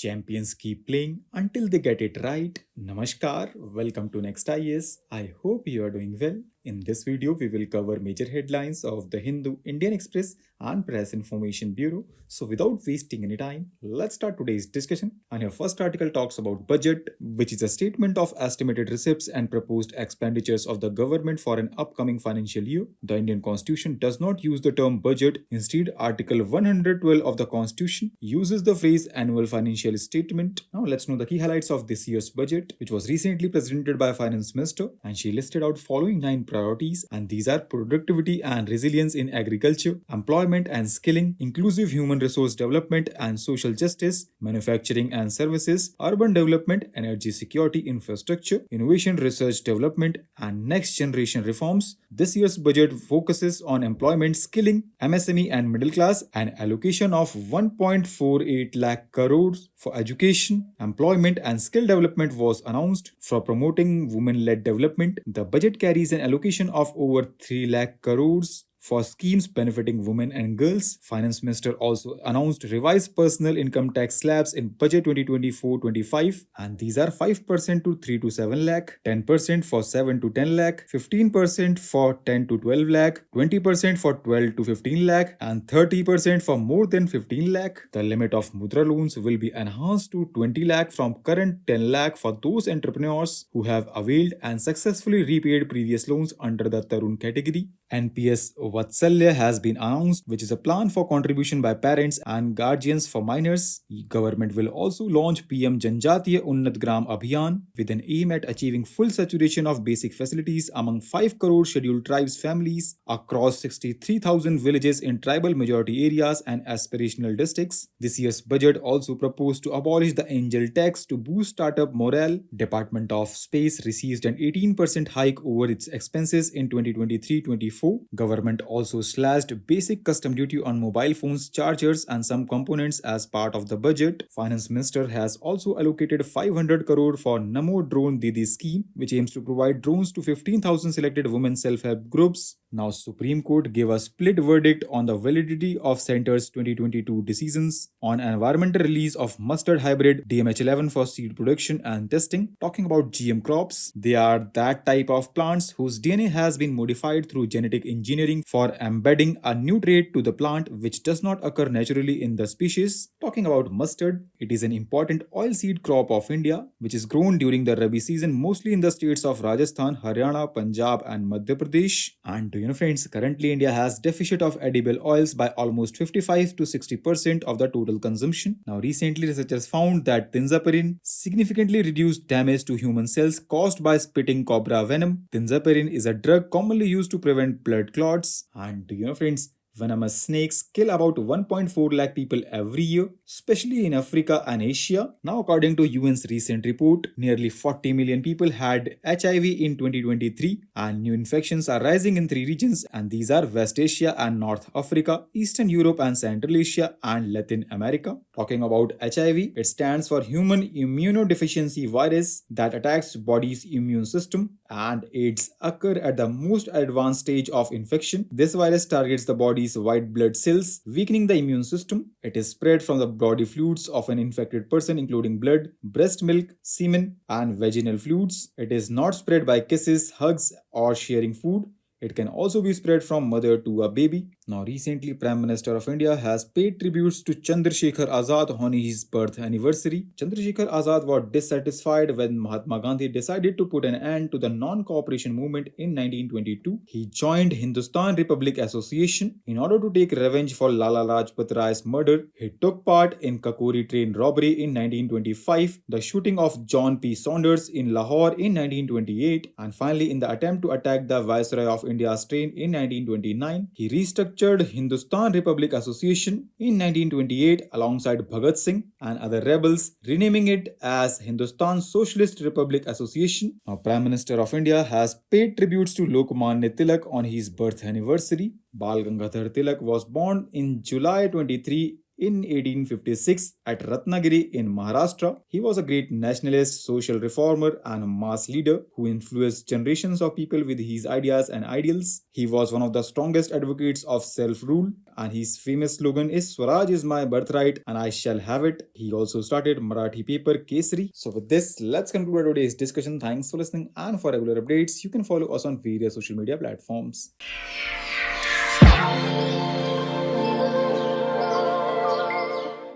Champions keep playing until they get it right. Namaskar, welcome to Next IS. I hope you are doing well. In this video, we will cover major headlines of the Hindu, Indian Express, and Press Information Bureau. So, without wasting any time, let's start today's discussion. And your first article talks about budget, which is a statement of estimated receipts and proposed expenditures of the government for an upcoming financial year. The Indian Constitution does not use the term budget. Instead, Article 112 of the Constitution uses the phrase annual financial statement. Now, let's know the key highlights of this year's budget, which was recently presented by Finance Minister, and she listed out following 9 priorities, and these are productivity and resilience in agriculture, employment and skilling, inclusive human resource development and social justice, manufacturing and services, urban development, energy security infrastructure, innovation research development, and next generation reforms. This year's budget focuses on employment, skilling, MSME and middle class, and allocation of 1.48 lakh crores for education, employment and skill development was announced. For promoting women-led development, the budget carries an allocation of over 3 lakh crores for schemes benefiting women and girls. Finance Minister also announced revised personal income tax slabs in budget 2024-25, and these are 5% to 3 to 7 lakh, 10% for 7 to 10 lakh, 15% for 10 to 12 lakh, 20% for 12 to 15 lakh, and 30% for more than 15 lakh. The limit of Mudra loans will be enhanced to 20 lakh from current 10 lakh for those entrepreneurs who have availed and successfully repaid previous loans under the Tarun category. NPS Vatsalya has been announced, which is a plan for contribution by parents and guardians for minors. Government will also launch PM Janjatiya Unnat Gram Abhiyan with an aim at achieving full saturation of basic facilities among 5 crore scheduled tribes families across 63,000 villages in tribal majority areas and aspirational districts. This year's budget also proposed to abolish the angel tax to boost startup morale. Department of Space received an 18% hike over its expenses in 2023-24. Government also slashed basic custom duty on mobile phones, chargers, and some components as part of the budget. Finance Minister has also allocated 500 crore for Namo Drone Didi scheme, which aims to provide drones to 15,000 selected women self-help groups. Now, Supreme Court gave a split verdict on the validity of Centre's 2022 decisions on environmental release of mustard hybrid DMH11 for seed production and testing. Talking about GM crops, they are that type of plants whose DNA has been modified through genetic engineering for embedding a new trait to the plant which does not occur naturally in the species. Talking about mustard, it is an important oilseed crop of India which is grown during the Rabi season mostly in the states of Rajasthan, Haryana, Punjab, and Madhya Pradesh. And do you know, friends, currently India has deficit of edible oils by almost 55 to 60% of the total consumption. Now, recently researchers found that tinzapirin significantly reduced damage to human cells caused by spitting cobra venom. Tinzapirin is a drug commonly used to prevent blood clots. And do you know, friends, venomous snakes kill about 1.4 lakh people every year, especially in Africa and Asia. Now, according to UN's recent report, nearly 40 million people had HIV in 2023, and new infections are rising in 3 regions, and these are West Asia and North Africa, Eastern Europe and Central Asia, and Latin America. Talking about HIV, it stands for Human Immunodeficiency Virus that attacks body's immune system, and AIDS occur at the most advanced stage of infection. This virus targets the body's white blood cells, weakening the immune system. It is spread from the body fluids of an infected person, including blood, breast milk, semen, and vaginal fluids. It is not spread by kisses, hugs, or sharing food. It can also be spread from mother to a baby. Now, recently, Prime Minister of India has paid tributes to Chandrasekhar Azad on his birth anniversary. Chandrasekhar Azad was dissatisfied when Mahatma Gandhi decided to put an end to the non-cooperation movement in 1922. He joined Hindustan Republic Association in order to take revenge for Lala Lajpat Rai's murder. He took part in Kakori train robbery in 1925, the shooting of John P. Saunders in Lahore in 1928, and finally in the attempt to attack the Viceroy of India's train in 1929. He restructured Hindustan Republic Association in 1928 alongside Bhagat Singh and other rebels, renaming it as Hindustan Socialist Republic Association. Now, Prime Minister of India has paid tributes to Lokmanya Tilak on his birth anniversary. Bal Gangadhar Tilak was born in July 23, In 1856, at Ratnagiri in Maharashtra, he was a great nationalist, social reformer, and a mass leader who influenced generations of people with his ideas and ideals. He was one of the strongest advocates of self rule, and his famous slogan is Swaraj is my birthright and I shall have it. He also started Marathi paper Kesari. So, with this, let's conclude today's discussion. Thanks for listening, and for regular updates, you can follow us on various social media platforms.